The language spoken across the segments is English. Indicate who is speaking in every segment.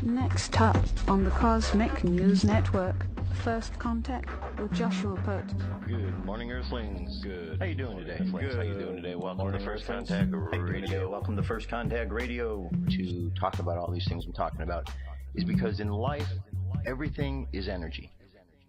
Speaker 1: Next up on the Cosmic News Network, First Contact with Joshua Pert.
Speaker 2: Good morning, Earthlings. Good. How you doing today?
Speaker 3: Good.
Speaker 2: How you doing today? Welcome to First Contact Radio. Welcome to First Contact Radio. To talk about all these things I'm talking about is because in life, everything is energy.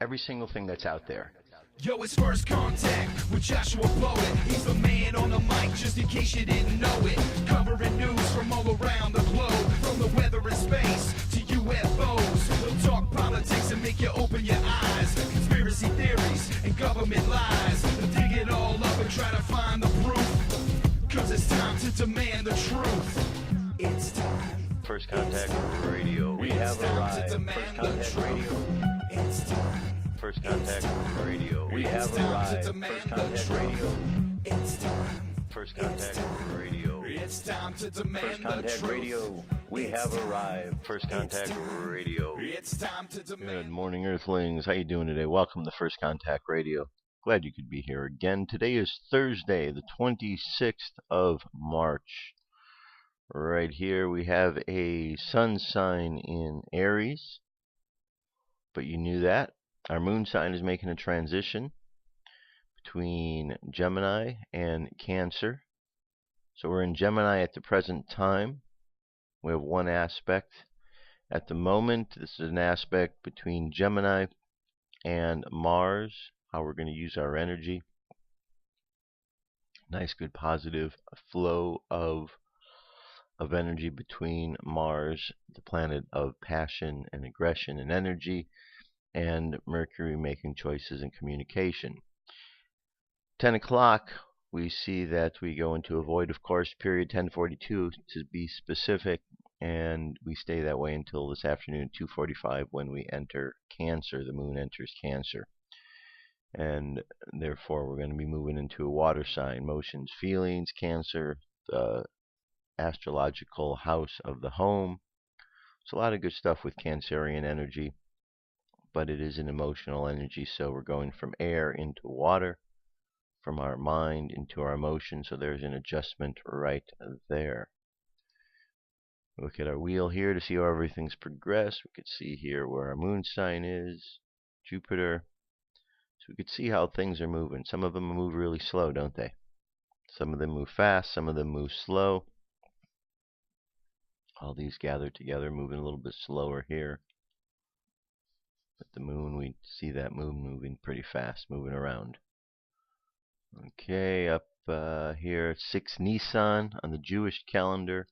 Speaker 2: Every single thing that's out there.
Speaker 3: Yo, it's First Contact with Joshua Poet. He's the man on the mic, just in case you didn't know it. Covering news from all around the globe, from the weather and space to UFOs. He'll talk politics and make you open your eyes. Conspiracy theories and government lies. He'll dig it all up and try to find the proof. Cause it's time to demand the truth. It's time.
Speaker 2: First Contact Radio. We have arrived. First Contact Radio.
Speaker 3: It's time.
Speaker 2: First Contact Radio. We have arrived. First Contact Radio.
Speaker 3: It's time.
Speaker 2: First Contact Radio.
Speaker 3: It's time to demand
Speaker 2: First Contact Radio. We have arrived. First Contact Radio.
Speaker 3: It's time to demand.
Speaker 2: Good morning, Earthlings. How you doing today? Welcome to First Contact Radio. Glad you could be here again. Today is Thursday, the 26th of March. Right here we have a sun sign in Aries. But you knew that. Our moon sign is making a transition between Gemini and Cancer. So we're in Gemini at the present time. We have one aspect at the moment. This is an aspect between Gemini and Mars, how we're going to use our energy. Nice, good, positive flow of energy between Mars, the planet of passion and aggression and energy, and Mercury making choices and communication. 10 o'clock, we see that we go into a void of course period, 10:42 to be specific, and we stay that way until this afternoon, 2:45, when we enter Cancer. The moon enters Cancer. And therefore, we're going to be moving into a water sign. Emotions, feelings, Cancer, the astrological house of the home. It's a lot of good stuff with Cancerian energy. But it is an emotional energy, so we're going from air into water, from our mind into our emotions, so there's an adjustment right there. Look at our wheel here to see how everything's progressed. We could see here where our moon sign is, Jupiter, so we could see how things are moving. Some of them move really slow, don't they? Some of them move fast, some of them move slow. All these gather together, moving a little bit slower here. But the moon, we see that moon moving pretty fast, moving around. Okay, up here, 6 Nisan on the Jewish calendar.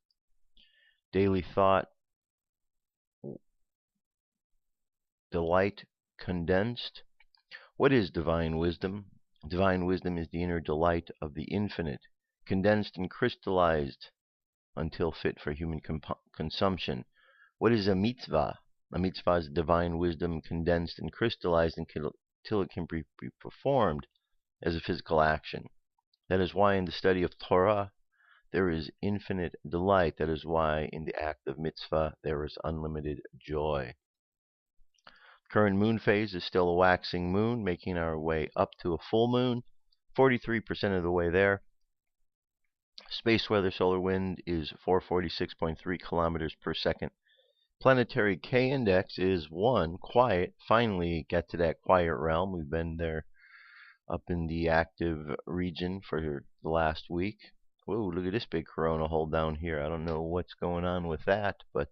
Speaker 2: Daily thought. Delight condensed. What is divine wisdom? Divine wisdom is the inner delight of the infinite, condensed and crystallized until fit for human consumption. What is a mitzvah? A mitzvah is divine wisdom condensed and crystallized until it can be performed as a physical action. That is why in the study of Torah there is infinite delight. That is why in the act of mitzvah there is unlimited joy. Current moon phase is still a waxing moon, making our way up to a full moon. 43% of the way there. Space weather solar wind is 446.3 kilometers per second. Planetary K index is 1, quiet. Finally get to that quiet realm. We've been there up in the active region for the last week. Whoa, look at this big corona hole down here. I don't know what's going on with that, but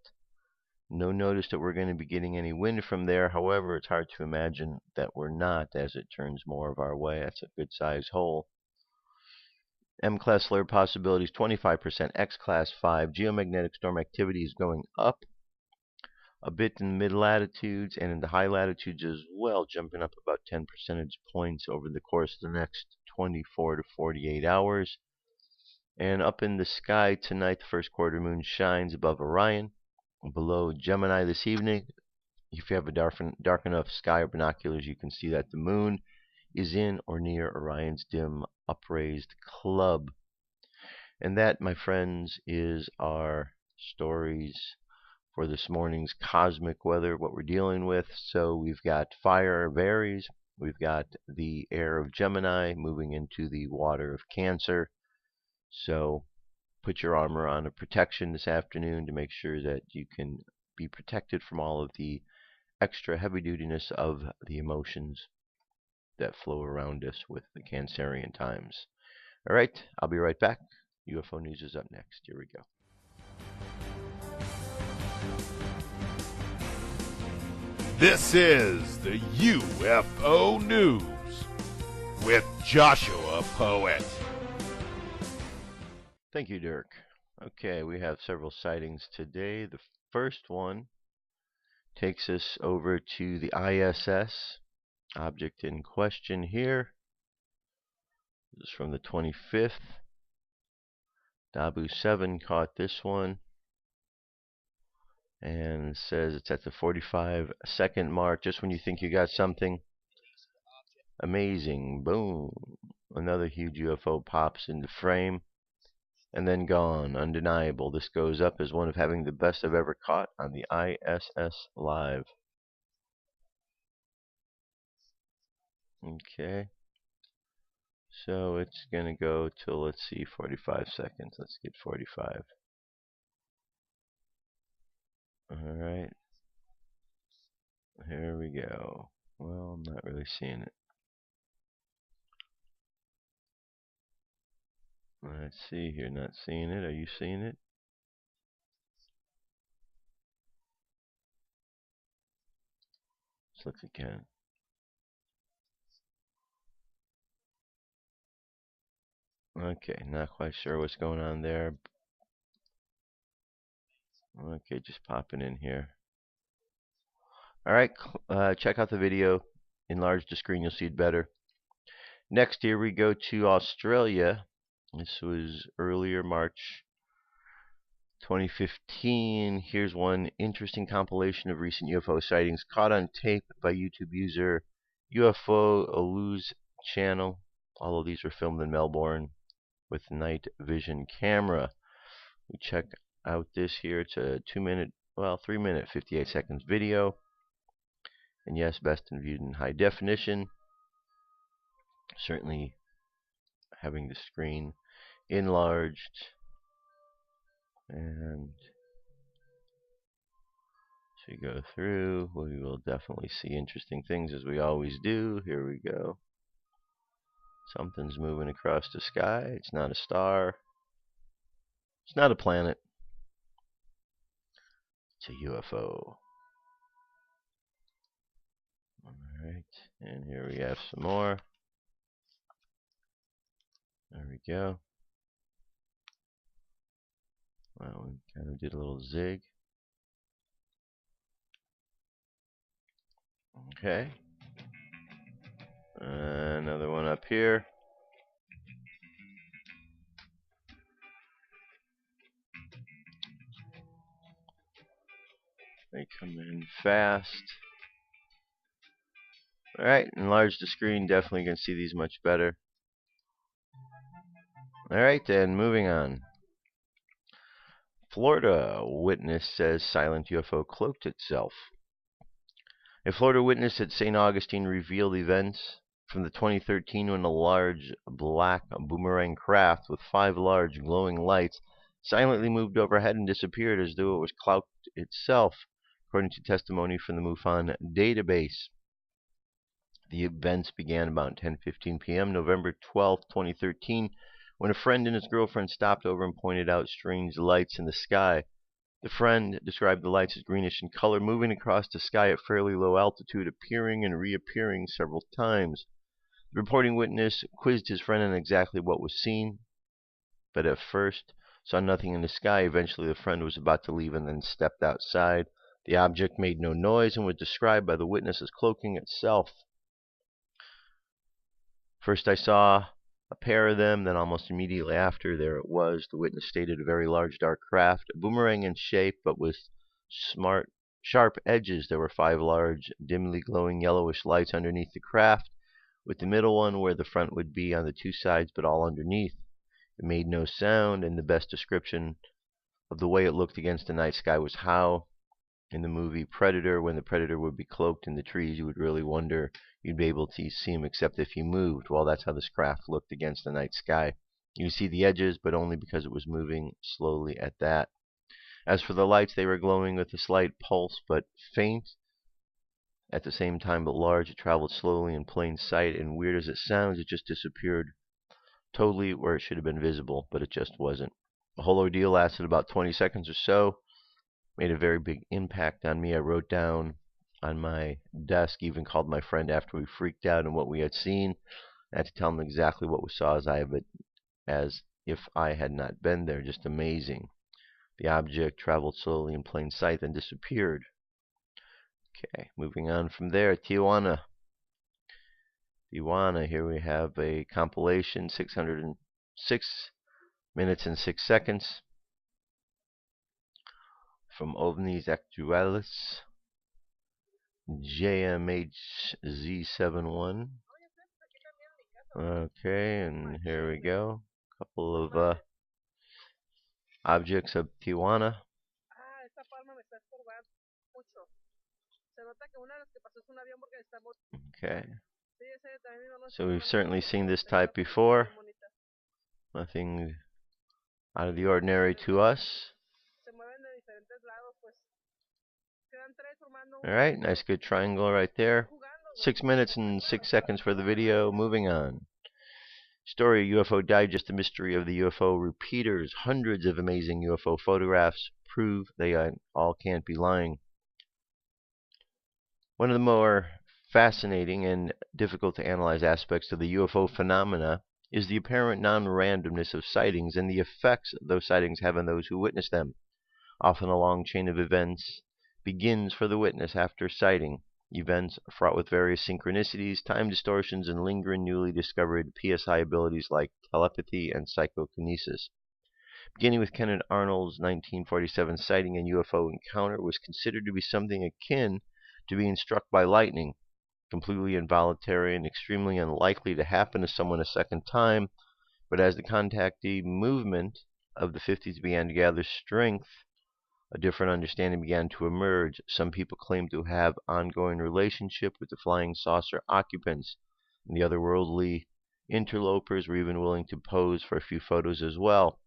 Speaker 2: no notice that we're going to be getting any wind from there. However, it's hard to imagine that we're not as it turns more of our way. That's a good size hole. M-class flare possibilities 25%, X-class 5. Geomagnetic storm activity is going up a bit in the mid-latitudes and in the high latitudes as well, jumping up about 10 percentage points over the course of the next 24 to 48 hours. And up in the sky tonight, the first quarter moon shines above Orion, below Gemini this evening. If you have a dark enough sky or binoculars, you can see that the moon is in or near Orion's dim upraised club. And that, my friends, is our stories for this morning's cosmic weather, what we're dealing with. So we've got fire of Aries, we've got the air of Gemini moving into the water of Cancer. So put your armor on of protection this afternoon to make sure that you can be protected from all of the extra heavy-dutiness of the emotions that flow around us with the Cancerian times. All right, I'll be right back. UFO News is up next. Here we go.
Speaker 3: This is the UFO News with Joshua Poet.
Speaker 2: Thank you, Dirk. Okay, we have several sightings today. The first one takes us over to the ISS. Object in question here. This is from the 25th. Dabu 7 caught this one. And says it's at the 45-second mark, just when you think you got something amazing. Boom. Another huge UFO pops into frame. And then gone. Undeniable. This goes up as one of having the best I've ever caught on the ISS Live. Okay. So it's going to go till, let's see, 45 seconds. Let's get 45. Alright. Here we go. Well, I'm not really seeing it. Let's see here. Not seeing it. Are you seeing it? Let's look again. Okay, not quite sure what's going on there. Okay, just popping in here. Alright, check out the video. Enlarge the screen, you'll see it better. Next, here we go to Australia. This was earlier, March 2015. Here's one interesting compilation of recent UFO sightings caught on tape by YouTube user UFO SaLuSa channel. All of these were filmed in Melbourne with night vision camera. We check out this here. It's a 3 minute 58 seconds video. And yes, best in viewed in high definition. Certainly having the screen enlarged. And as we go through, we will definitely see interesting things as we always do. Here we go. Something's moving across the sky. It's not a star. It's not a planet. It's a UFO. Alright, and here we have some more. There we go. Well, we kind of did a little zig. Okay. Another one up here. They come in fast. Alright, enlarge the screen. Definitely going to see these much better. Alright, then moving on. Florida witness says silent UFO cloaked itself. A Florida witness at St. Augustine revealed events from the 2013 when a large black boomerang craft with 5 large glowing lights silently moved overhead and disappeared as though it was cloaked itself, according to testimony from the MUFON database. The events began about 10:15 p.m. November 12, 2013, when a friend and his girlfriend stopped over and pointed out strange lights in the sky. The friend described the lights as greenish in color, moving across the sky at fairly low altitude, appearing and reappearing several times. The reporting witness quizzed his friend on exactly what was seen, but at first saw nothing in the sky. Eventually, the friend was about to leave and then stepped outside. The object made no noise and was described by the witness as cloaking itself. First I saw a pair of them, then almost immediately after, there it was. The witness stated a very large dark craft, a boomerang in shape, but with sharp edges. There were 5 large, dimly glowing yellowish lights underneath the craft, with the middle one where the front would be on the 2 sides, but all underneath. It made no sound, and the best description of the way it looked against the night sky was how, in the movie Predator, when the predator would be cloaked in the trees, you would really wonder you'd be able to see him except if you moved. Well, that's how this craft looked against the night sky. You see the edges, but only because it was moving slowly at that. As for the lights, they were glowing with a slight pulse, but faint. At the same time, but large. It traveled slowly in plain sight, and weird as it sounds, it just disappeared totally where it should have been visible, but it just wasn't. The whole ordeal lasted about 20 seconds or so. Made a very big impact on me. I wrote down on my desk, even called my friend after we freaked out and what we had seen. I had to tell him exactly what we saw as if I had not been there. Just amazing. The object traveled slowly in plain sight, then disappeared. Okay, moving on from there, Tijuana. Tijuana, here we have a compilation, 606 minutes and 6 seconds from OVNIs Actuales, JMHZ71. Okay, and here we go. A couple of objects of Tijuana. Okay. So we've certainly seen this type before. Nothing out of the ordinary to us. Alright, nice good triangle right there. 6 minutes and 6 seconds for the video. Moving on. Story UFO Digest, the mystery of the UFO repeaters. Hundreds of amazing UFO photographs prove they all can't be lying. One of the more fascinating and difficult to analyze aspects of the UFO phenomena is the apparent non-randomness of sightings and the effects those sightings have on those who witness them. Often a long chain of events begins for the witness after sighting. Events fraught with various synchronicities, time distortions, and lingering newly discovered PSI abilities like telepathy and psychokinesis. Beginning with Kenneth Arnold's 1947 sighting and UFO encounter was considered to be something akin to being struck by lightning, completely involuntary and extremely unlikely to happen to someone a second time. But as the contactee movement of the 50s began to gather strength, a different understanding began to emerge. Some people claimed to have ongoing relationship with the flying saucer occupants, and the otherworldly interlopers were even willing to pose for a few photos as well.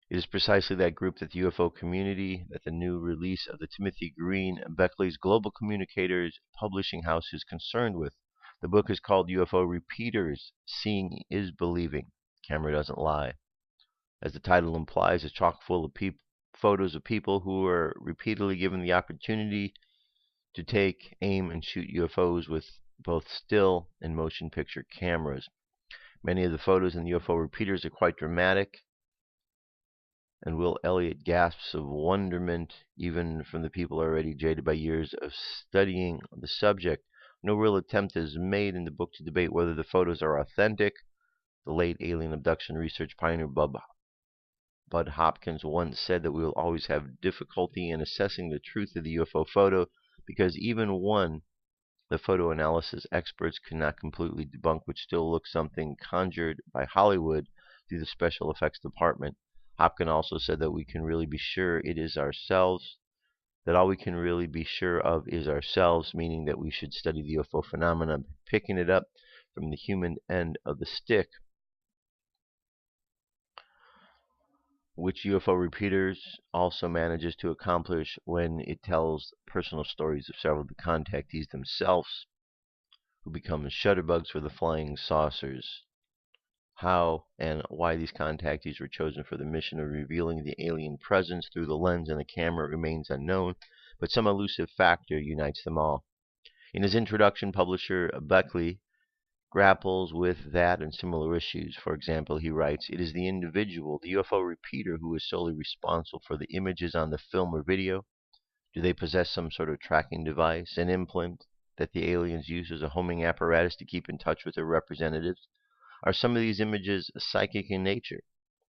Speaker 2: It is precisely that group that the UFO community, that the new release of the Timothy Green Beckley's Global Communicators publishing house is concerned with. The book is called UFO Repeaters, Seeing is Believing. Camera doesn't lie. As the title implies, it's chock full of photos of people who are repeatedly given the opportunity to take, aim, and shoot UFOs with both still and motion picture cameras. Many of the photos in the UFO Repeaters are quite dramatic, and Will Elliott gasps of wonderment even from the people already jaded by years of studying the subject. No real attempt is made in the book to debate whether the photos are authentic. The late alien abduction research pioneer Bud Hopkins once said that we will always have difficulty in assessing the truth of the UFO photo because even the photo analysis experts cannot completely debunk, which still looks something conjured by Hollywood through the special effects department. Hopkins also said that we can really be sure it is ourselves, that all we can really be sure of is ourselves, meaning that we should study the UFO phenomena, picking it up from the human end of the stick, which UFO Repeaters also manages to accomplish when it tells personal stories of several of the contactees themselves, who become shutterbugs for the flying saucers. How and why these contactees were chosen for the mission of revealing the alien presence through the lens and the camera remains unknown, but some elusive factor unites them all. In his introduction, publisher Beckley grapples with that and similar issues. For example, he writes, "It is the individual, the UFO repeater, who is solely responsible for the images on the film or video. Do they possess some sort of tracking device, an implant that the aliens use as a homing apparatus to keep in touch with their representatives? Are some of these images psychic in nature?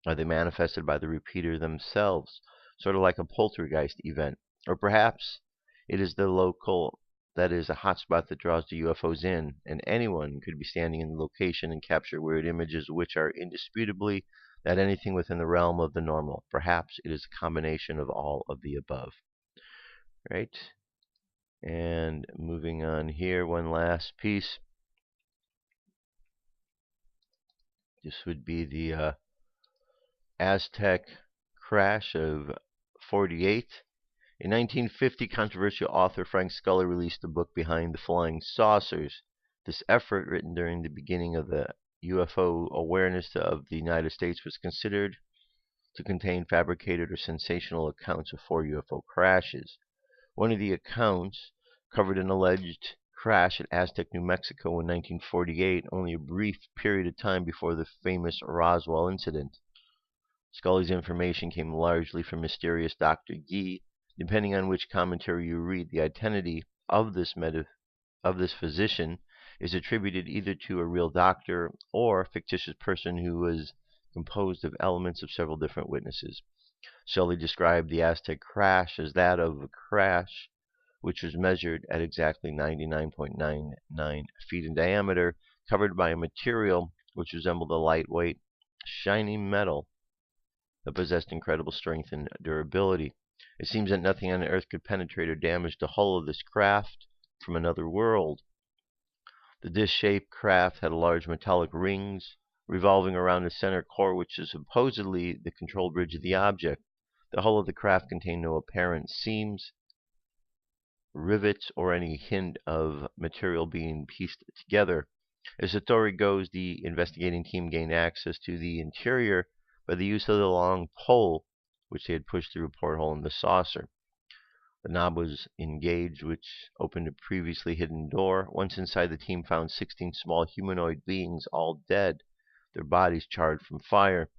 Speaker 2: Are they manifested by the repeater themselves, sort of like a poltergeist event? Or perhaps it is the local, that is, a hotspot that draws the UFOs in, and anyone could be standing in the location and capture weird images which are indisputably not anything within the realm of the normal. Perhaps it is a combination of all of the above." Right? And moving on here, one last piece. This would be the Aztec Crash of 1948. In 1950, controversial author Frank Scully released the book Behind the Flying Saucers. This effort, written during the beginning of the UFO awareness of the United States, was considered to contain fabricated or sensational accounts of 4 UFO crashes. One of the accounts covered an alleged crash at Aztec, New Mexico in 1948, only a brief period of time before the famous Roswell incident. Scully's information came largely from mysterious Dr. Gee. Depending on which commentary you read, the identity of this physician is attributed either to a real doctor or a fictitious person who was composed of elements of several different witnesses. Scully described the Aztec crash as that of a crash which was measured at exactly 99.99 feet in diameter, covered by a material which resembled a lightweight, shiny metal that possessed incredible strength and durability. It seems that nothing on Earth could penetrate or damage the hull of this craft from another world. The disc-shaped craft had large metallic rings revolving around the center core, which is supposedly the control bridge of the object. The hull of the craft contained no apparent seams, rivets, or any hint of material being pieced together. As the story goes, the investigating team gained access to the interior by the use of the long pole which they had pushed through a porthole in the saucer. The knob was engaged, which opened a previously hidden door. Once inside, the team found 16 small humanoid beings, all dead, their bodies charred from fire.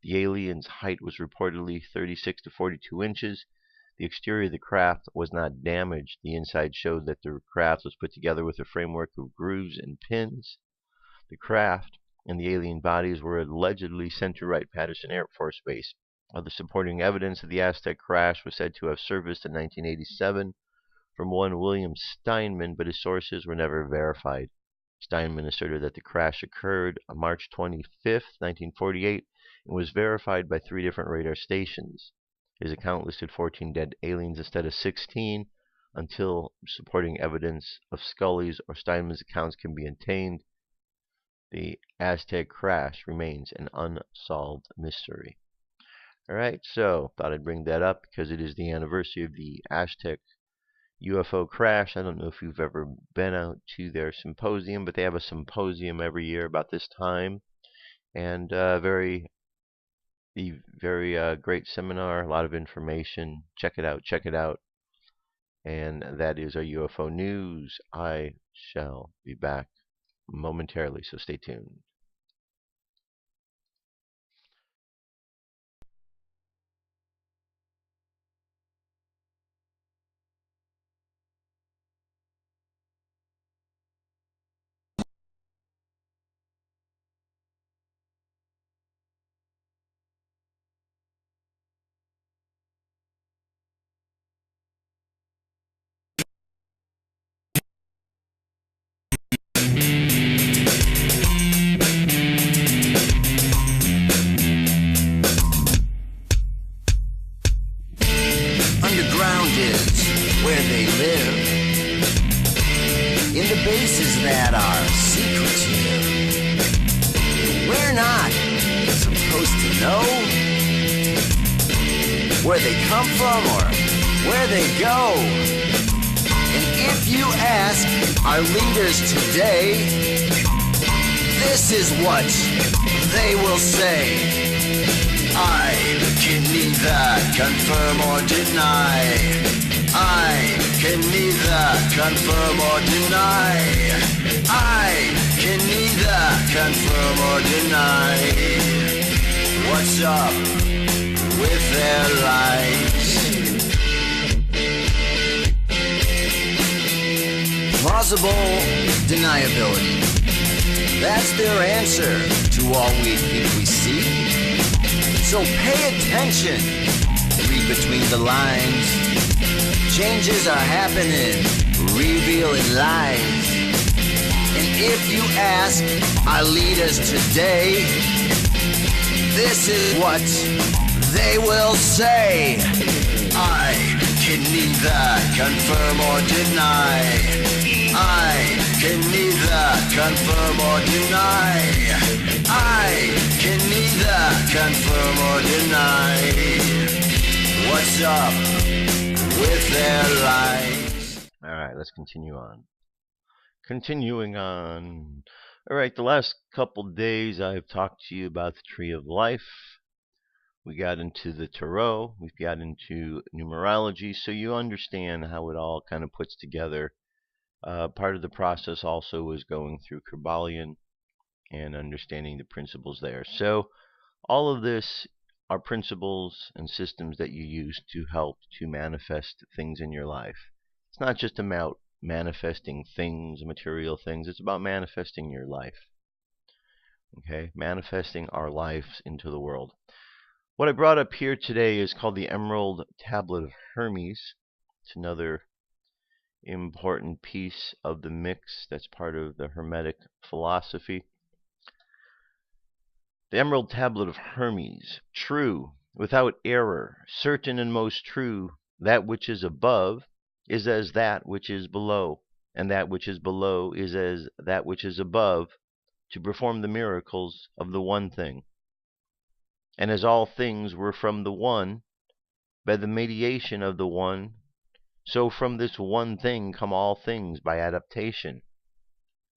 Speaker 2: The aliens' height was reportedly 36 to 42 inches. The exterior of the craft was not damaged. The inside showed that the craft was put together with a framework of grooves and pins. The craft and the alien bodies were allegedly sent to Wright-Patterson Air Force Base. Other supporting evidence of the Aztec crash was said to have surfaced in 1987 from one William Steinman, but his sources were never verified. Steinman asserted that the crash occurred on March 25, 1948, and was verified by 3 different radar stations. His account listed 14 dead aliens instead of 16. Until supporting evidence of Scully's or Steinman's accounts can be obtained, the Aztec crash remains an unsolved mystery. Alright, so thought I'd bring that up because it is the anniversary of the Aztec UFO Crash. I don't know if you've ever been out to their symposium, but they have a symposium every year about this time, and very great seminar, a lot of information. Check it out. And that is our UFO news. I shall be back momentarily, so stay tuned.
Speaker 4: Where they live, in the bases that are secretive. We're not supposed to know where they come from or where they go. And if you ask our leaders today, this is what they will say. I can neither confirm or deny. I can neither confirm or deny. I can neither confirm or deny. What's up with their lives? Plausible deniability. That's their answer to all we think we see. So pay attention. Read between the lines. Changes are happening, revealing lies. And if you ask our leaders today, this is what they will say. I can neither confirm or deny. I can neither confirm or deny. I can neither confirm or deny. What's up with their lives?
Speaker 2: All right, let's continue on. Continuing on. All right, the last couple days I've talked to you about the Tree of Life. We got into the tarot. We've got into numerology, so you understand how it all kind of puts together. Part of the process also was going through Kabbalion and understanding the principles there. So all of this are principles and systems that you use to help to manifest things in your life. It's not just about manifesting things, material things. It's about manifesting your life. Okay? Manifesting our lives into the world. What I brought up here today is called the Emerald Tablet of Hermes. It's another important piece of the mix that's part of the Hermetic philosophy. The Emerald Tablet of Hermes, true, without error, certain and most true, that which is above is as that which is below, and that which is below is as that which is above, to perform the miracles of the one thing. And as all things were from the one, by the mediation of the one, so from this one thing come all things by adaptation.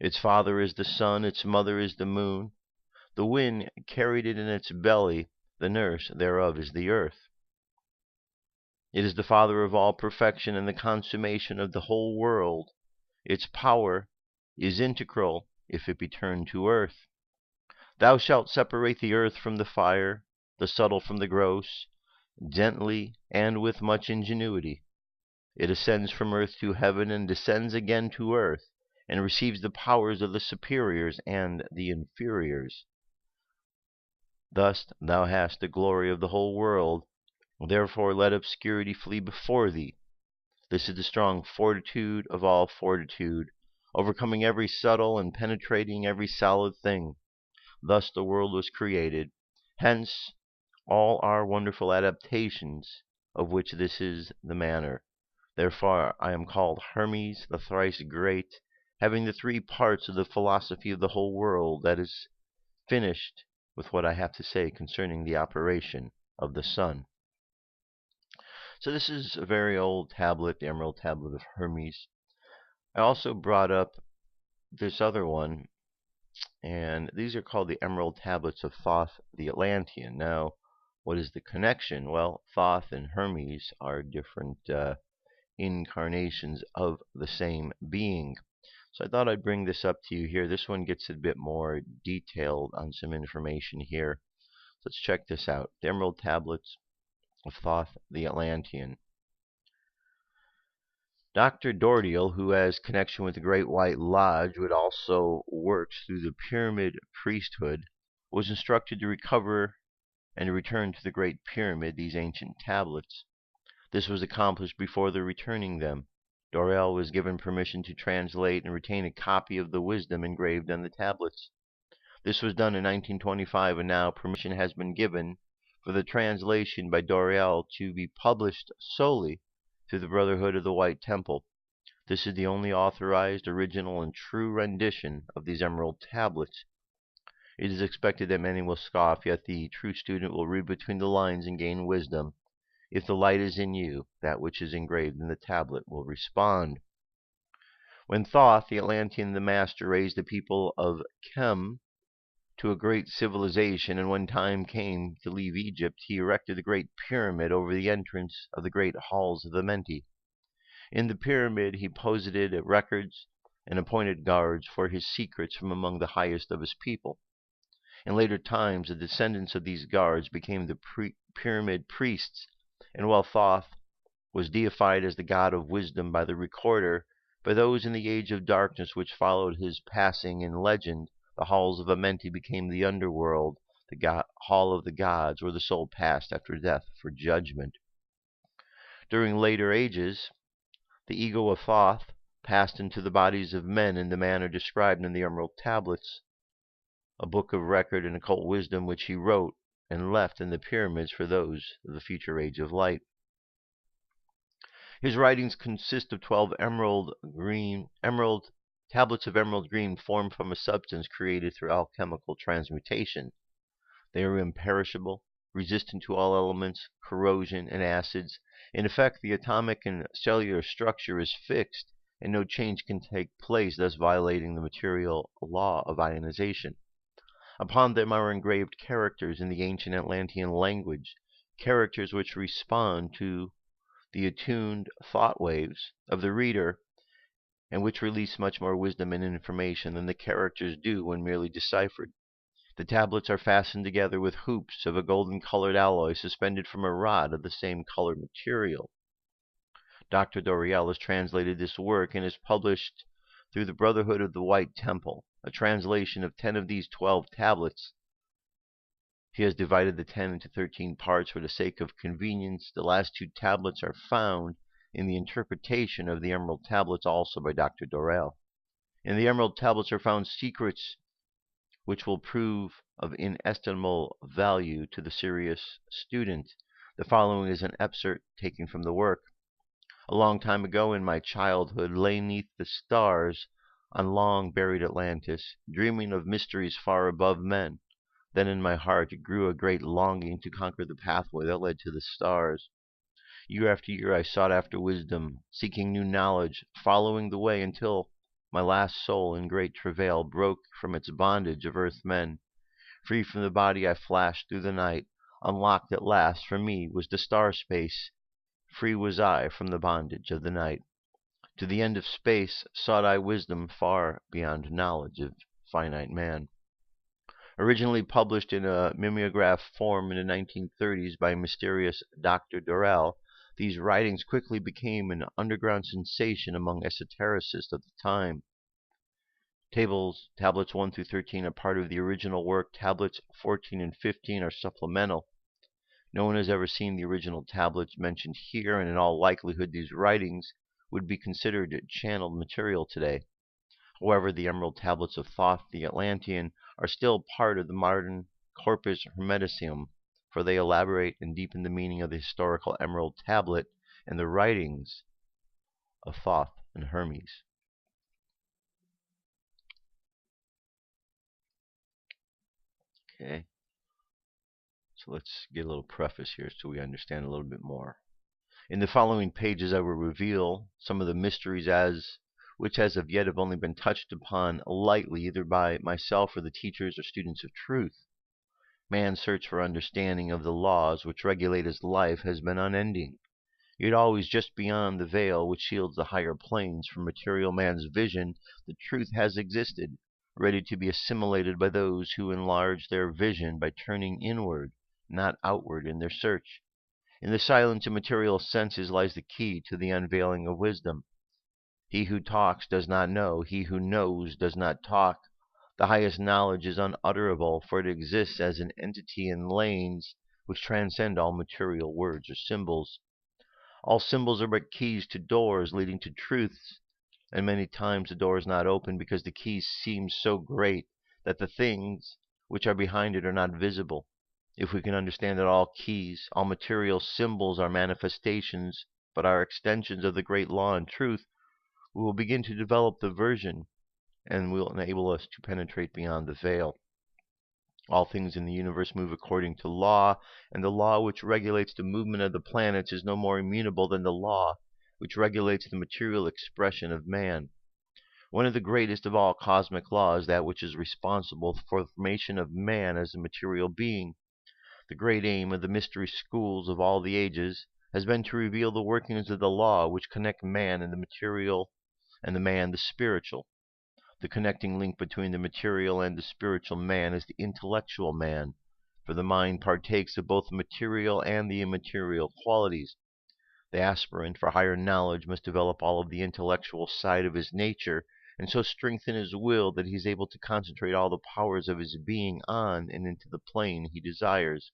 Speaker 2: Its father is the sun, its mother is the moon. The wind carried it in its belly, the nurse thereof is the earth. It is the father of all perfection and the consummation of the whole world. Its power is integral if it be turned to earth. Thou shalt separate the earth from the fire, the subtle from the gross, gently and with much ingenuity. It ascends from earth to heaven and descends again to earth, and receives the powers of the superiors and the inferiors. Thus thou hast the glory of the whole world, therefore let obscurity flee before thee. This is the strong fortitude of all fortitude, overcoming every subtle and penetrating every solid thing. Thus the world was created. Hence all our wonderful adaptations, of which this is the manner. Therefore I am called Hermes, the thrice great, having the three parts of the philosophy of the whole world. That is finished with what I have to say concerning the operation of the sun. So this is a very old tablet, the Emerald Tablet of Hermes. I also brought up this other one, and these are called the Emerald Tablets of Thoth the Atlantean. Now, what is the connection? Well, Thoth and Hermes are different incarnations of the same being. So I thought I'd bring this up to you here. This one gets a bit more detailed on some information here. Let's check this out. The Emerald Tablets of Thoth the Atlantean. Dr. Dordial, who has connection with the Great White Lodge, who had also worked through the Pyramid priesthood, was instructed to recover and return to the Great Pyramid these ancient tablets. This was accomplished before their returning them. Dorel was given permission to translate and retain a copy of the wisdom engraved on the tablets. This was done in 1925, and now permission has been given for the translation by Dorel to be published solely through the Brotherhood of the White Temple. This is the only authorized, original, and true rendition of these emerald tablets. It is expected that many will scoff, yet the true student will read between the lines and gain wisdom. If the light is in you, that which is engraved in the tablet will respond. When Thoth, the Atlantean, the master, raised the people of Kem to a great civilization, and when time came to leave Egypt, he erected the Great Pyramid over the entrance of the great halls of the Menti. In the pyramid he posited records and appointed guards for his secrets from among the highest of his people. In later times, the descendants of these guards became the pyramid priests, and while Thoth was deified as the god of wisdom by the recorder, by those in the age of darkness which followed his passing in legend, the halls of Amenti became the underworld, the hall of the gods, where the soul passed after death for judgment. During later ages, the ego of Thoth passed into the bodies of men in the manner described in the Emerald Tablets, a book of record and occult wisdom which he wrote and left in the pyramids for those of the future age of light. His writings consist of 12 emerald tablets of emerald green formed from a substance created through alchemical transmutation. They are imperishable, resistant to all elements, corrosion, and acids. In effect, the atomic and cellular structure is fixed, and no change can take place, thus violating the material law of ionization. Upon them are engraved characters in the ancient Atlantean language, characters which respond to the attuned thought waves of the reader, and which release much more wisdom and information than the characters do when merely deciphered. The tablets are fastened together with hoops of a golden-colored alloy suspended from a rod of the same colored material. Dr. Doriel has translated this work and is published through the Brotherhood of the White Temple, a translation of 10 of these 12 tablets. He has divided the 10 into 13 parts for the sake of convenience. The last 2 tablets are found in the interpretation of the Emerald Tablets, also by Dr. Dorel. In the Emerald Tablets are found secrets which will prove of inestimable value to the serious student. The following is an excerpt taken from the work. A long time ago in my childhood lay 'neath the stars on long-buried Atlantis, dreaming of mysteries far above men. Then in my heart grew a great longing to conquer the pathway that led to the stars. Year after year I sought after wisdom, seeking new knowledge, following the way until my last soul in great travail broke from its bondage of earth men. Free from the body I flashed through the night. Unlocked at last for me was the star space. Free was I from the bondage of the night. To the end of space sought I wisdom far beyond knowledge of finite man. Originally published in a mimeograph form in the 1930s by mysterious Dr. Dorel, these writings quickly became an underground sensation among esotericists of the time. Tablets 1 through 13 are part of the original work. Tablets 14 and 15 are supplemental. No one has ever seen the original tablets mentioned here, and in all likelihood these writings would be considered channeled material today. However, the Emerald Tablets of Thoth the Atlantean are still part of the modern corpus hermeticum, for they elaborate and deepen the meaning of the historical Emerald Tablet and the writings of Thoth and Hermes. Okay, so let's get a little preface here so we understand a little bit more. In the following pages I will reveal some of the mysteries which as of yet have only been touched upon lightly either by myself or the teachers or students of truth. Man's search for understanding of the laws which regulate his life has been unending. Yet always just beyond the veil which shields the higher planes from material man's vision, the truth has existed, ready to be assimilated by those who enlarge their vision by turning inward, not outward, in their search. In the silence of material senses lies the key to the unveiling of wisdom. He who talks does not know. He who knows does not talk. The highest knowledge is unutterable, for it exists as an entity in lanes which transcend all material words or symbols. All symbols are but keys to doors leading to truths, and many times the door is not opened because the keys seem so great that the things which are behind it are not visible. If we can understand that all keys, all material symbols are manifestations, but are extensions of the great law and truth, we will begin to develop the vision and will enable us to penetrate beyond the veil. All things in the universe move according to law, and the law which regulates the movement of the planets is no more immutable than the law which regulates the material expression of man. One of the greatest of all cosmic laws, that which is responsible for the formation of man as a material being. The great aim of the mystery schools of all the ages has been to reveal the workings of the law which connect man and the material, and the man the spiritual. The connecting link between the material and the spiritual man is the intellectual man, for the mind partakes of both the material and the immaterial qualities. The aspirant for higher knowledge must develop all of the intellectual side of his nature, and so strengthen his will that he is able to concentrate all the powers of his being on and into the plane he desires.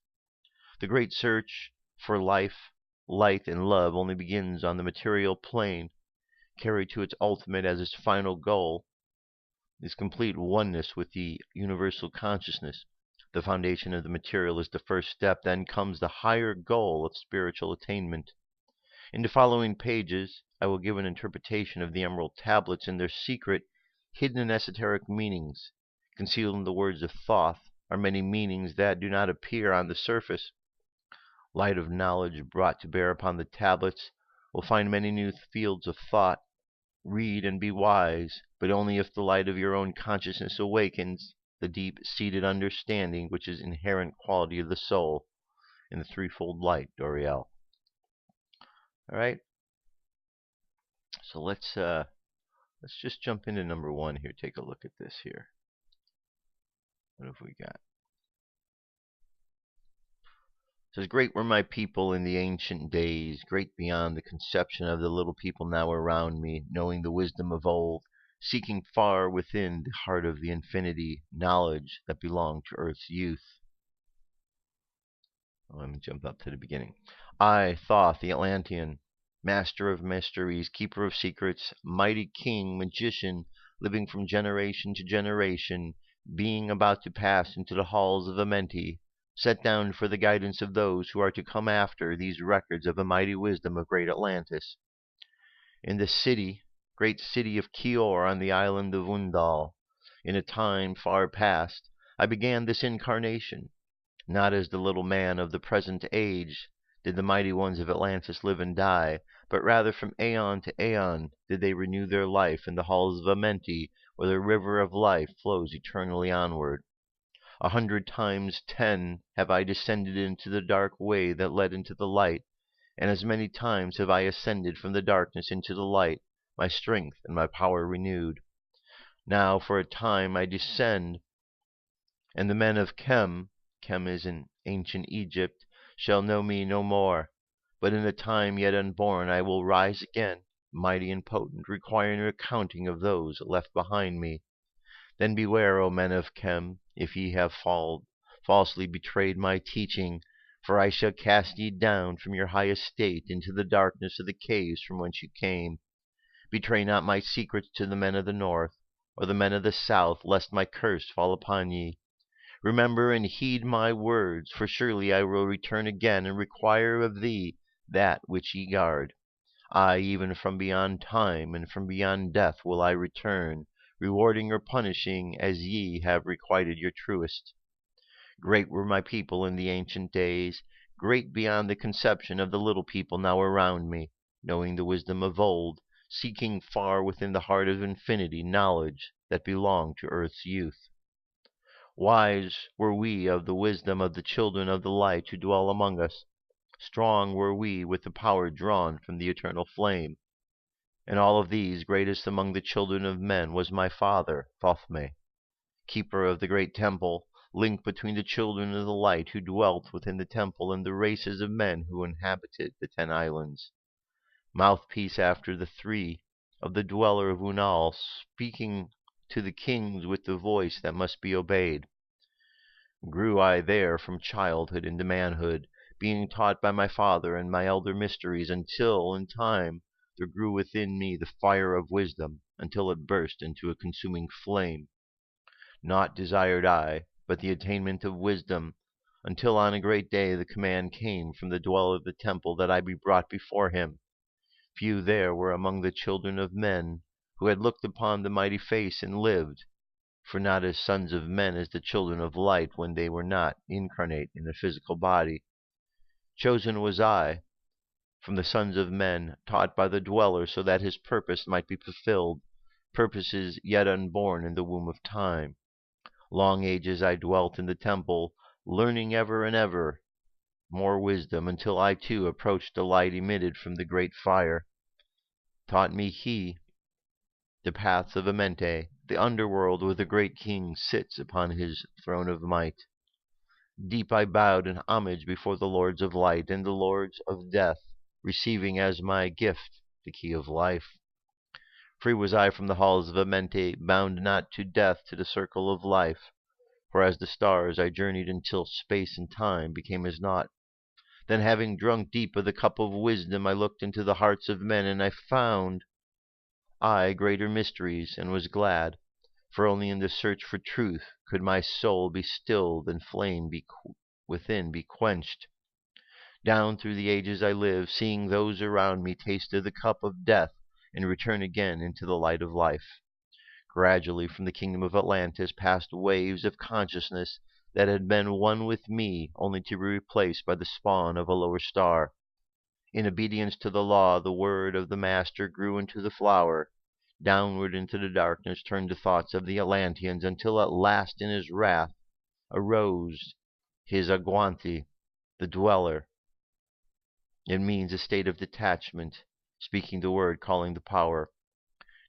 Speaker 2: The great search for life, light, and love only begins on the material plane. Carried to its ultimate as its final goal is complete oneness with the universal consciousness. The foundation of the material is the first step, then comes the higher goal of spiritual attainment. In the following pages, I will give an interpretation of the Emerald Tablets and their secret, hidden and esoteric meanings. Concealed in the words of Thoth are many meanings that do not appear on the surface. light of knowledge brought to bear upon the tablets, will find many new fields of thought. Read and be wise, but only if the light of your own consciousness awakens the deep-seated understanding which is inherent quality of the soul in the threefold light, Doriel. All right. So let's just jump into number 1 here. Take a look at this here. What have we got? It says, great were my people in the ancient days, great beyond the conception of the little people now around me, knowing the wisdom of old, seeking far within the heart of the infinity, knowledge that belonged to earth's youth. Let me jump up to the beginning. I, Thoth, the Atlantean, master of mysteries, keeper of secrets, mighty king, magician, living from generation to generation, being about to pass into the halls of Amenti, set down for the guidance of those who are to come after these records of the mighty wisdom of great Atlantis. In the great city of Kior on the island of Undal, in a time far past, I began this incarnation. Not as the little man of the present age did the mighty ones of Atlantis live and die, but rather from aeon to aeon did they renew their life in the halls of Amenti, where the river of life flows eternally onward. 100 times 10 have I descended into the dark way that led into the light, and as many times have I ascended from the darkness into the light, my strength and my power renewed. Now for a time I descend, and the men of Chem is in ancient Egypt, shall know me no more. But in a time yet unborn I will rise again, mighty and potent, requiring an accounting of those left behind me. Then beware, O men of Chem, if ye have falsely betrayed my teaching, for I shall cast ye down from your high estate into the darkness of the caves from whence you came. Betray not my secrets to the men of the north, or the men of the south, lest my curse fall upon ye. Remember and heed my words, for surely I will return again and require of thee that which ye guard. I, even from beyond time and from beyond death, will I return, rewarding or punishing as ye have requited your truest. Great were my people in the ancient days, great beyond the conception of the little people now around me, knowing the wisdom of old, seeking far within the heart of infinity knowledge that belonged to earth's youth. Wise were we of the wisdom of the children of the light who dwell among us. Strong were we with the power drawn from the eternal flame. And all of these, greatest among the children of men, was my father, Thothme, keeper of the great temple, link between the children of the light who dwelt within the temple and the races of men who inhabited the 10 islands. Mouthpiece after the 3 of the dweller of Unal, speaking to the kings with the voice that must be obeyed. Grew I there from childhood into manhood, being taught by my father and my elder mysteries, until in time there grew within me the fire of wisdom, until it burst into a consuming flame. Naught desired I but the attainment of wisdom, until on a great day the command came from the dweller of the temple that I be brought before him. Few there were among the children of men who had looked upon the mighty face and lived, for not as sons of men as the children of light when they were not incarnate in a physical body. Chosen was I from the sons of men, taught by the dweller so that his purpose might be fulfilled, purposes yet unborn in the womb of time. Long ages I dwelt in the temple, learning ever and ever more wisdom, until I too approached the light emitted from the great fire. Taught me he the paths of Amenti, the underworld where the great king sits upon his throne of might. Deep I bowed in homage before the lords of light and the lords of death, receiving as my gift the key of life. Free was I from the halls of Amenti, bound not to death, to the circle of life. For as the stars I journeyed until space and time became as naught. Then, having drunk deep of the cup of wisdom, I looked into the hearts of men, and I found greater mysteries, and was glad, for only in the search for truth could my soul be stilled and flame within be quenched. Down through the ages I live, seeing those around me taste of the cup of death and return again into the light of life. Gradually from the kingdom of Atlantis passed waves of consciousness that had been one with me, only to be replaced by the spawn of a lower star. In obedience to the law, the word of the Master grew into the flower. Downward into the darkness turned the thoughts of the Atlanteans, until at last in his wrath arose his Aguanti, the dweller. It means a state of detachment, speaking the word, calling the power.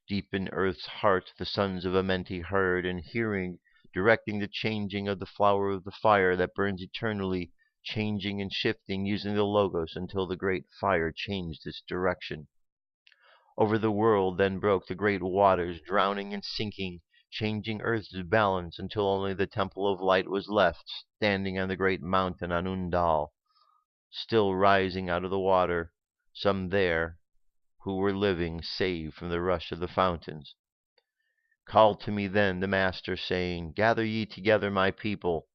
Speaker 2: Deep in earth's heart the sons of Amenti heard, and hearing, directing the changing of the flower of the fire that burns eternally, changing and shifting, using the Logos until the great fire changed its direction. Over the world then broke the great waters, drowning and sinking, changing earth's balance until only the Temple of Light was left, standing on the great mountain Anundal, still rising out of the water, some there who were living, saved from the rush of the fountains. Called to me then the Master, saying, Gather ye together my people,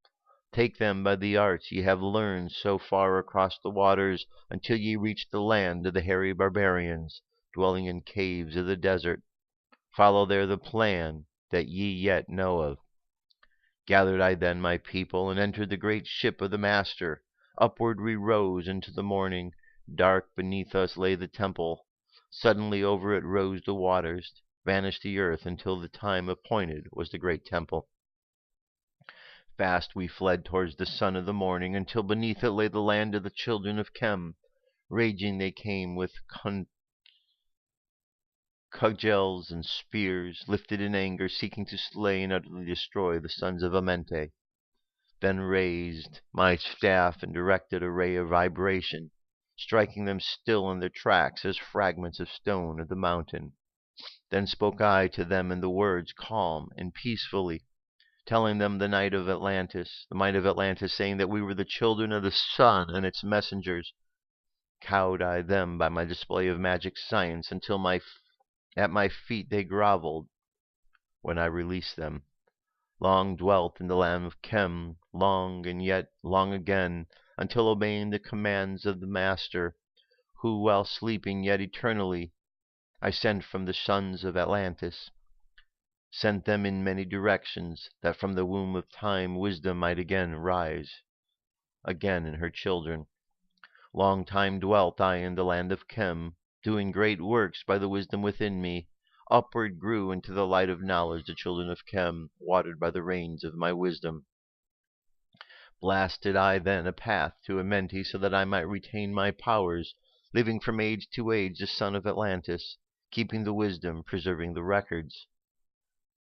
Speaker 2: take them by the arts ye have learned so far across the waters, until ye reach the land of the hairy barbarians, dwelling in caves of the desert. Follow there the plan that ye yet know of. Gathered I then my people, and entered the great ship of the Master. Upward we rose into the morning. Dark beneath us lay the temple. Suddenly over it rose the waters, vanished the earth, until the time appointed was the great temple. Fast we fled towards the sun of the morning, until beneath it lay the land of the children of Chem. Raging they came with cudgels and spears, lifted in anger, seeking to slay and utterly destroy the sons of Amenti. Then raised my staff and directed a ray of vibration, striking them still in their tracks as fragments of stone of the mountain. Then spoke I to them in the words, calm and peacefully, telling them the might of Atlantis, saying that we were the children of the sun and its messengers. Cowed I them by my display of magic science, until at my feet they groveled. When I released them, long dwelt in the land of Chem, long and yet long again, until obeying the commands of the Master, who, while sleeping yet eternally, I sent from the sons of Atlantis, sent them in many directions, that from the womb of time wisdom might again rise, again in her children. Long time dwelt I in the land of Chem, doing great works by the wisdom within me. Upward grew into the light of knowledge the children of Chem, watered by the rains of my wisdom. Blasted I then a path to Amenti, so that I might retain my powers, living from age to age the son of Atlantis, keeping the wisdom, preserving the records.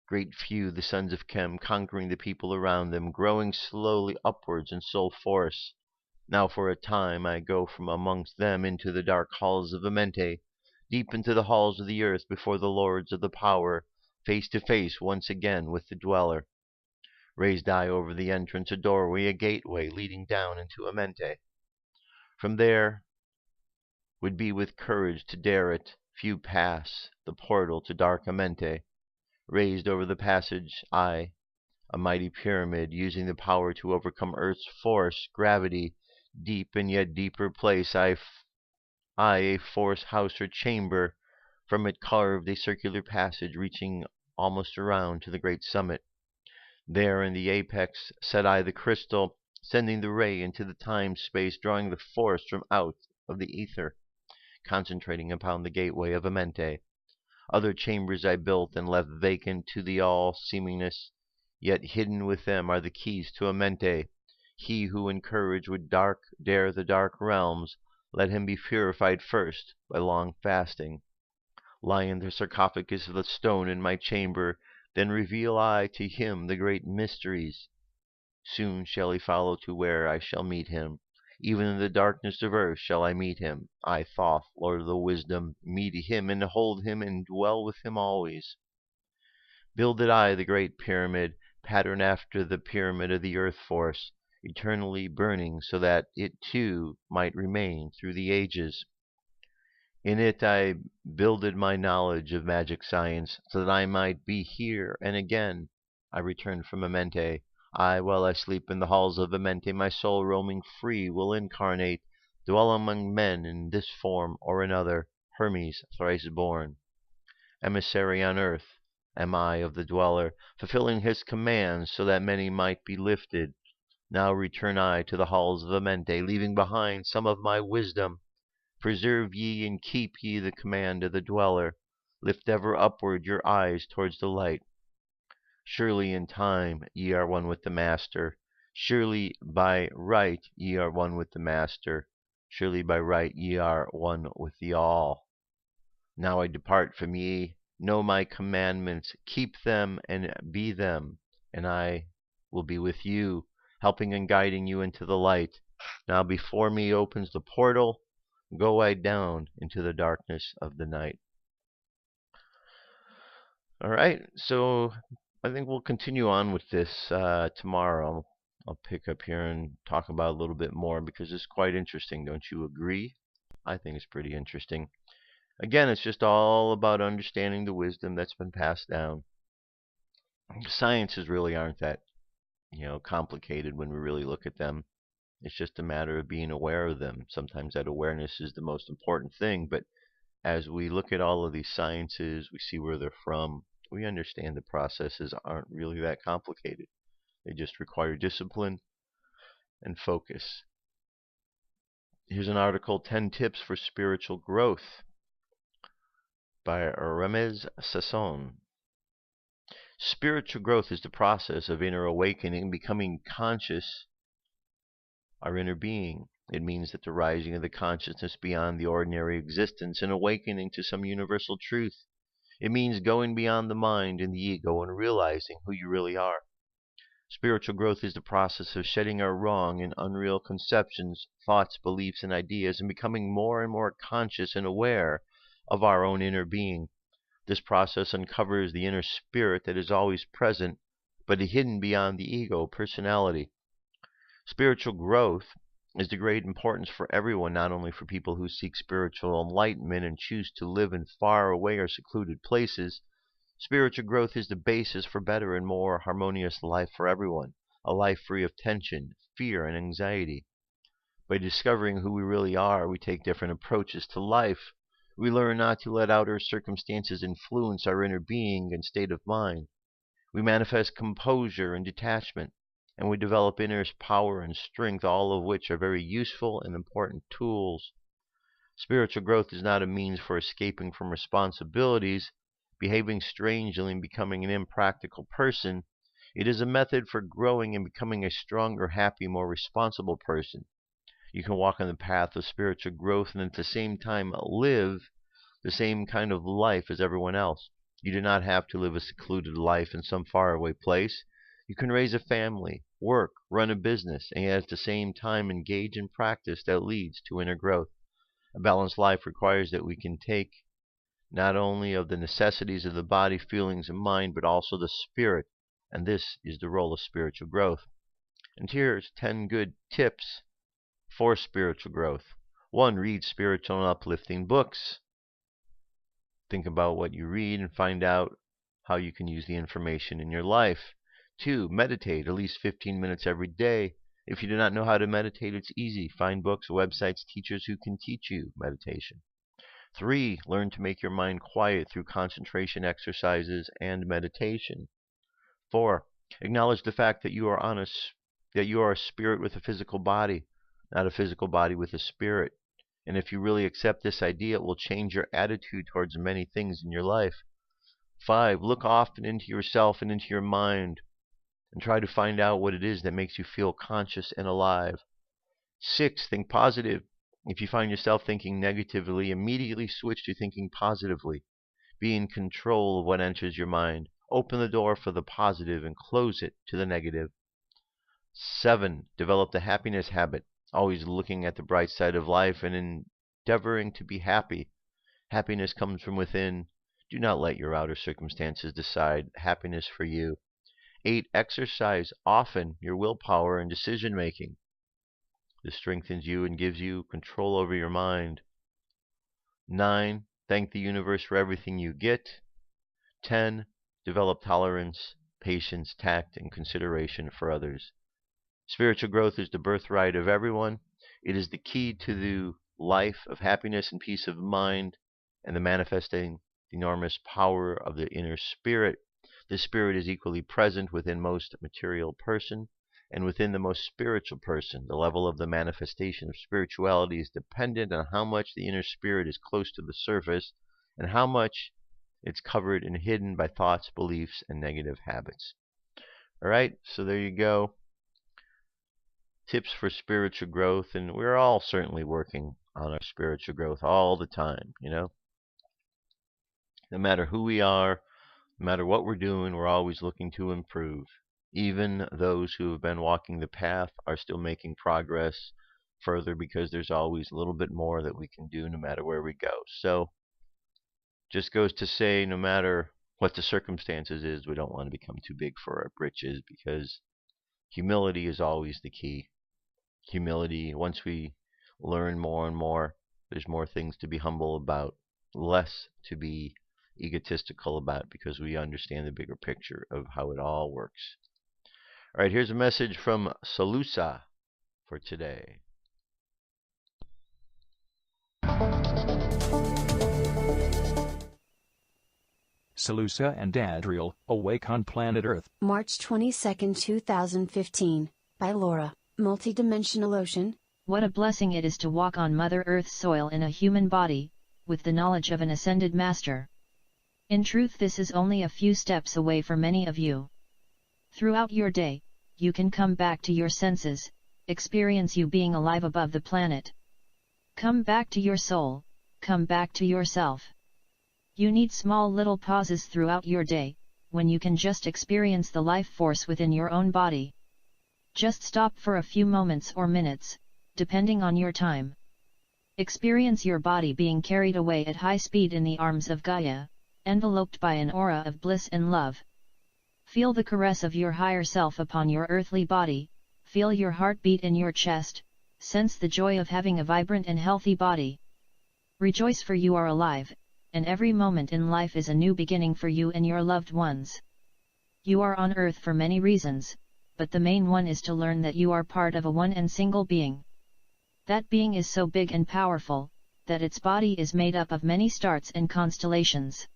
Speaker 2: Great few the sons of Chem, conquering the people around them, growing slowly upwards in soul force. Now for a time I go from amongst them into the dark halls of Amenti, deep into the halls of the earth, before the lords of the power, face to face once again with the dweller. Raised I over the entrance a doorway, a gateway, leading down into Amenti. From there would be with courage to dare it, few pass the portal to dark Amenti. Raised over the passage, I, a mighty pyramid, using the power to overcome earth's force, gravity, deep and yet deeper place, I, a force house or chamber, from it carved a circular passage, reaching almost around to the great summit. There in the apex set I the crystal, sending the ray into the time-space, drawing the force from out of the ether, concentrating upon the gateway of Amenti. Other chambers I built and left vacant to the all-seemingness, yet hidden with them are the keys to Amenti. He who in courage would dare the dark realms, let him be purified first by long fasting. Lie in the sarcophagus of the stone in my chamber, then reveal I to him the great mysteries. Soon shall he follow to where I shall meet him. Even in the darkness of earth shall I meet him. I, Thoth, Lord of the Wisdom, meet him and hold him and dwell with him always. Builded I the great pyramid, patterned after the pyramid of the earth force, eternally burning, so that it too might remain through the ages. In it I builded my knowledge of magic science, so that I might be here, and again I returned from Amenti. While I sleep in the halls of Amenti, my soul roaming free will incarnate, dwell among men in this form or another, Hermes thrice born. Emissary on earth am I of the dweller, fulfilling his commands so that many might be lifted. Now return I to the halls of Amente, leaving behind some of my wisdom. Preserve ye and keep ye the command of the dweller. Lift ever upward your eyes towards the light. Surely in time ye are one with the Master. Surely by right ye are one with the Master. Surely by right ye are one with the All. Now I depart from ye. Know my commandments, keep them and be them, and I will be with you, helping and guiding you into the light. Now before me opens the portal. Go I down into the darkness of the night. All right, so I think we'll continue on with this tomorrow. I'll pick up here and talk about a little bit more because it's quite interesting. Don't you agree? I think it's pretty interesting. Again, it's just all about understanding the wisdom that's been passed down. Sciences really aren't that, complicated when we really look at them. It's just a matter of being aware of them. Sometimes that awareness is the most important thing, but as we look at all of these sciences, we see where they're from, we understand the processes aren't really that complicated. They just require discipline and focus. Here's an article, 10 Tips for Spiritual Growth by Hermes. Spiritual growth is the process of inner awakening and becoming conscious our inner being. It means that the rising of the consciousness beyond the ordinary existence and awakening to some universal truth. It means going beyond the mind and the ego and realizing who you really are. Spiritual growth is the process of shedding our wrong and unreal conceptions, thoughts, beliefs, and ideas, and becoming more and more conscious and aware of our own inner being. This process uncovers the inner spirit that is always present, but hidden beyond the ego personality. Spiritual growth is of great importance for everyone, not only for people who seek spiritual enlightenment and choose to live in far away or secluded places. Spiritual growth is the basis for better and more harmonious life for everyone, a life free of tension, fear, and anxiety. By discovering who we really are, we take different approaches to life. We learn not to let outer circumstances influence our inner being and state of mind. We manifest composure and detachment, and we develop inner power and strength, all of which are very useful and important tools. Spiritual growth is not a means for escaping from responsibilities, behaving strangely, and becoming an impractical person. It is a method for growing and becoming a stronger, happy, more responsible person. You can walk on the path of spiritual growth and at the same time live the same kind of life as everyone else. You do not have to live a secluded life in some faraway place. You can raise a family, work, run a business, and at the same time engage in practice that leads to inner growth. A balanced life requires that we can take not only of the necessities of the body, feelings, and mind, but also the spirit, and this is the role of spiritual growth. And here's 10 good tips for spiritual growth. 1. Read spiritual and uplifting books. Think about what you read and find out how you can use the information in your life. 2. Meditate at least 15 minutes every day. If you do not know how to meditate, it's easy. Find books, websites, teachers who can teach you meditation. 3. Learn to make your mind quiet through concentration exercises and meditation. 4. Acknowledge the fact that you are a spirit with a physical body, not a physical body with a spirit. And if you really accept this idea, it will change your attitude towards many things in your life. 5. Look often into yourself and into your mind and try to find out what it is that makes you feel conscious and alive. 6. Think positive. If you find yourself thinking negatively, immediately switch to thinking positively. Be in control of what enters your mind. Open the door for the positive and close it to the negative. 7. Develop the happiness habit. Always looking at the bright side of life and endeavoring to be happy. Happiness comes from within. Do not let your outer circumstances decide happiness for you. 8. Exercise often your willpower and decision making. This strengthens you and gives you control over your mind. 9. Thank the universe for everything you get. 10. Develop tolerance, patience, tact, and consideration for others. Spiritual growth is the birthright of everyone. It is the key to the life of happiness and peace of mind and the manifesting the enormous power of the inner spirit. The spirit is equally present within most material person, and within the most spiritual person. The level of the manifestation of spirituality is dependent on how much the inner spirit is close to the surface and how much it's covered and hidden by thoughts, beliefs, and negative habits. All right, so there you go. Tips for spiritual growth, and we're all certainly working on our spiritual growth all the time, No matter who we are, no matter what we're doing, we're always looking to improve. Even those who have been walking the path are still making progress further because there's always a little bit more that we can do no matter where we go. So, just goes to say, no matter what the circumstances is, we don't want to become too big for our britches because humility is always the key. Humility, once we learn more and more, there's more things to be humble about, less to be egotistical about because we understand the bigger picture of how it all works. All right, here's a message from SaLuSa for today.
Speaker 5: SaLuSa and Adriel, awake on planet Earth.
Speaker 6: March 22, 2015, by Laura, Multidimensional Ocean.
Speaker 7: What a blessing it is to walk on Mother Earth's soil in a human body, with the knowledge of an ascended master. In truth, this is only a few steps away for many of you. Throughout your day, you can come back to your senses, experience you being alive above the planet. Come back to your soul, come back to yourself. You need small little pauses throughout your day, when you can just experience the life force within your own body. Just stop for a few moments or minutes, depending on your time. Experience your body being carried away at high speed in the arms of Gaia, enveloped by an aura of bliss and love. Feel the caress of your higher self upon your earthly body, feel your heartbeat in your chest, sense the joy of having a vibrant and healthy body. Rejoice, for you are alive, and every moment in life is a new beginning for you and your loved ones. You are on Earth for many reasons, but the main one is to learn that you are part of a one and single being. That being is so big and powerful, that its body is made up of many stars and constellations.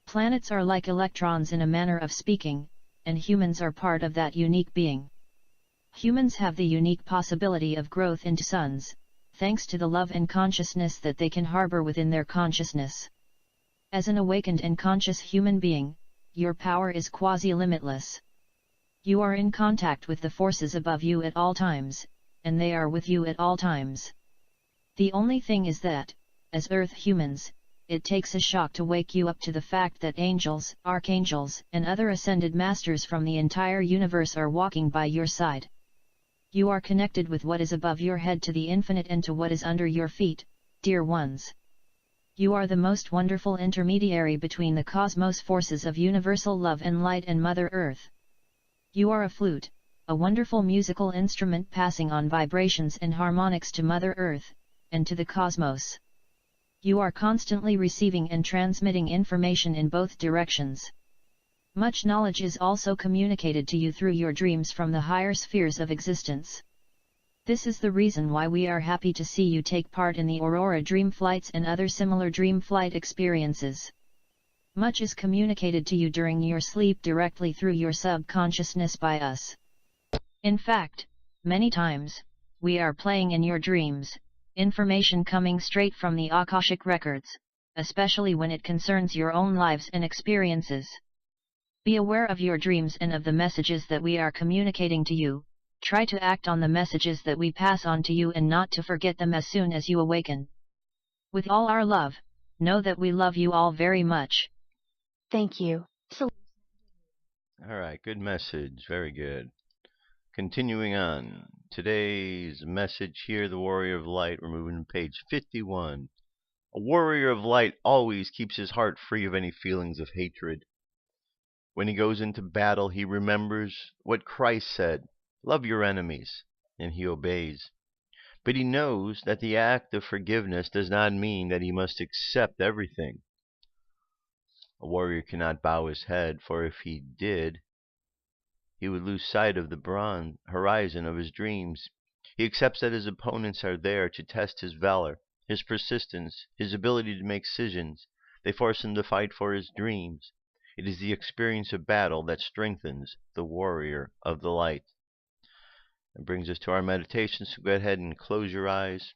Speaker 7: Planets are like electrons in a manner of speaking, and humans are part of that unique being. Humans have the unique possibility of growth into suns, thanks to the love and consciousness that they can harbor within their consciousness. As an awakened and conscious human being, your power is quasi-limitless. You are in contact with the forces above you at all times, and they are with you at all times. The only thing is that, as Earth humans, it takes a shock to wake you up to the fact that angels, archangels, and other ascended masters from the entire universe are walking by your side. You are connected with what is above your head to the infinite and to what is under your feet, dear ones. You are the most wonderful intermediary between the cosmos forces of universal love and light and Mother Earth. You are a flute, a wonderful musical instrument passing on vibrations and harmonics to Mother Earth, and to the cosmos. You are constantly receiving and transmitting information in both directions. Much knowledge is also communicated to you through your dreams from the higher spheres of existence. This is the reason why we are happy to see you take part in the Aurora dream flights and other similar dream flight experiences. Much is communicated to you during your sleep directly through your subconsciousness by us. In fact, many times, we are playing in your dreams, information coming straight from the Akashic records, especially when it concerns your own lives and experiences. Be aware of your dreams and of the messages that we are communicating to you. Try to act on the messages that we pass on to you and not to forget them as soon as you awaken. With all our love, know that we love you all very much.
Speaker 6: Thank you.
Speaker 2: All right, good message. Very good. Continuing on. Today's message here, the Warrior of Light. We're moving to page 51. A warrior of light always keeps his heart free of any feelings of hatred. When he goes into battle, he remembers what Christ said, "Love your enemies," and he obeys. But he knows that the act of forgiveness does not mean that he must accept everything. A warrior cannot bow his head, for if he did, he would lose sight of the broad horizon of his dreams. He accepts that his opponents are there to test his valor, his persistence, his ability to make decisions. They force him to fight for his dreams. It is the experience of battle that strengthens the warrior of the light. That brings us to our meditation, so go ahead and close your eyes.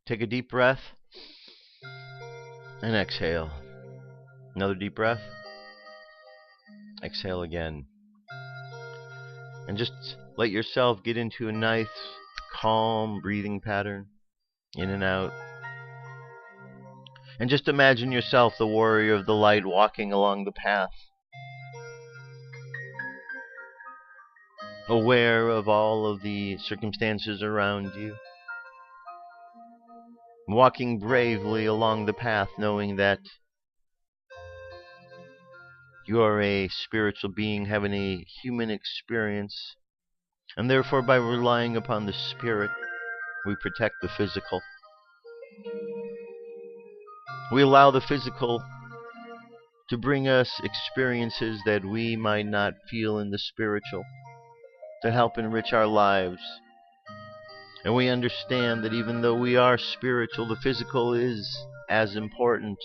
Speaker 2: Take a deep breath and exhale. Another deep breath. Exhale again. And just let yourself get into a nice, calm breathing pattern, in and out. And just imagine yourself the warrior of the light walking along the path, aware of all of the circumstances around you, walking bravely along the path, knowing that you are a spiritual being having a human experience, and therefore by relying upon the spirit, we protect the physical. We allow the physical to bring us experiences that we might not feel in the spiritual, to help enrich our lives. And we understand that even though we are spiritual, the physical is as important,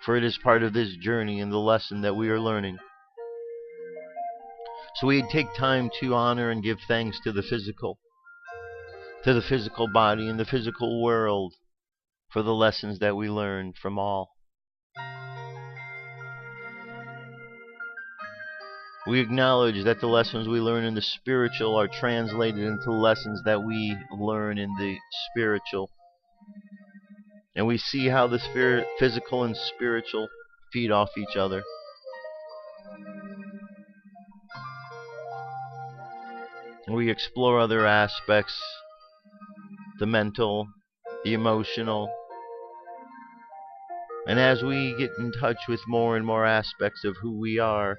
Speaker 2: for it is part of this journey and the lesson that we are learning. So we take time to honor and give thanks to the physical body and the physical world, for the lessons that we learn from all. We acknowledge that the lessons we learn in the spiritual are translated into lessons that we learn in the spiritual. And we see how the physical and spiritual feed off each other. We explore other aspects, the mental, the emotional. And as we get in touch with more and more aspects of who we are,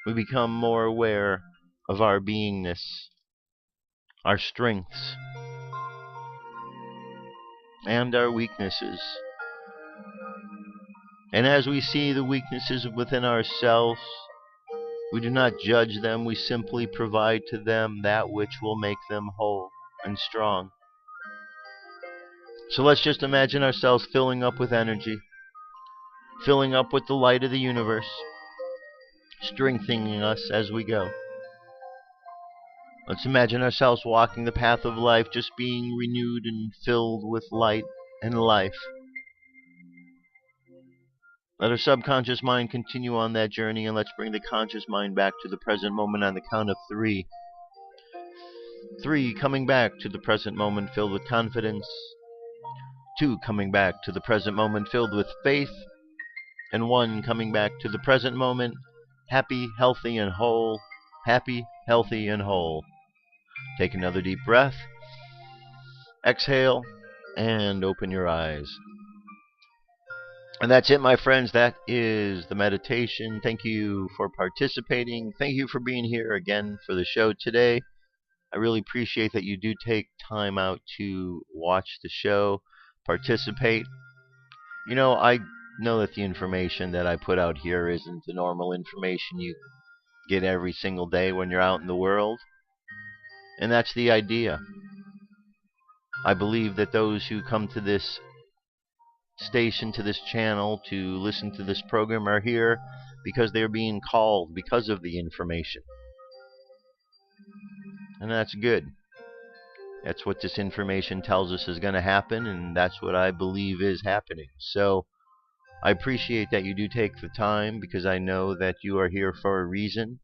Speaker 2: we become more aware of our beingness, our strengths, and our weaknesses. And as we see the weaknesses within ourselves, we do not judge them, we simply provide to them that which will make them whole and strong. So let's just imagine ourselves filling up with energy, filling up with the light of the universe, strengthening us as we go. Let's imagine ourselves walking the path of life, just being renewed and filled with light and life. Let our subconscious mind continue on that journey, and let's bring the conscious mind back to the present moment on the count of 3. 3, coming back to the present moment filled with confidence. 2, coming back to the present moment filled with faith. And 1, coming back to the present moment happy, healthy, and whole. Happy, healthy, and whole. Take another deep breath. Exhale, and open your eyes. And that's it, my friends. That is the meditation. Thank you for participating. Thank you for being here again for the show today. I really appreciate that you do take time out to watch the show, participate. You know, I know that the information that I put out here isn't the normal information you get every single day when you're out in the world. And that's the idea. I believe that those who come to this station, to this channel, to listen to this program are here because they're being called because of the information. And that's good. That's what this information tells us is going to happen, and that's what I believe is happening. So I appreciate that you do take the time, because I know that you are here for a reason.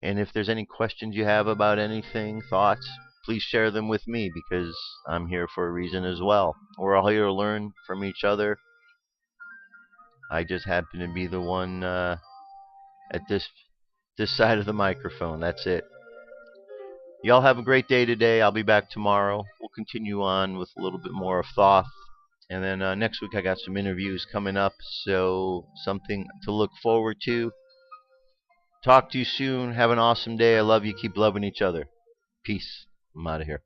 Speaker 2: And if there's any questions you have about anything, thoughts, please share them with me, because I'm here for a reason as well. We're all here to learn from each other. I just happen to be the one at this side of the microphone. That's it. Y'all have a great day today. I'll be back tomorrow. We'll continue on with a little bit more of Thoth. And then next week I got some interviews coming up, so something to look forward to. Talk to you soon. Have an awesome day. I love you. Keep loving each other. Peace. I'm out of here.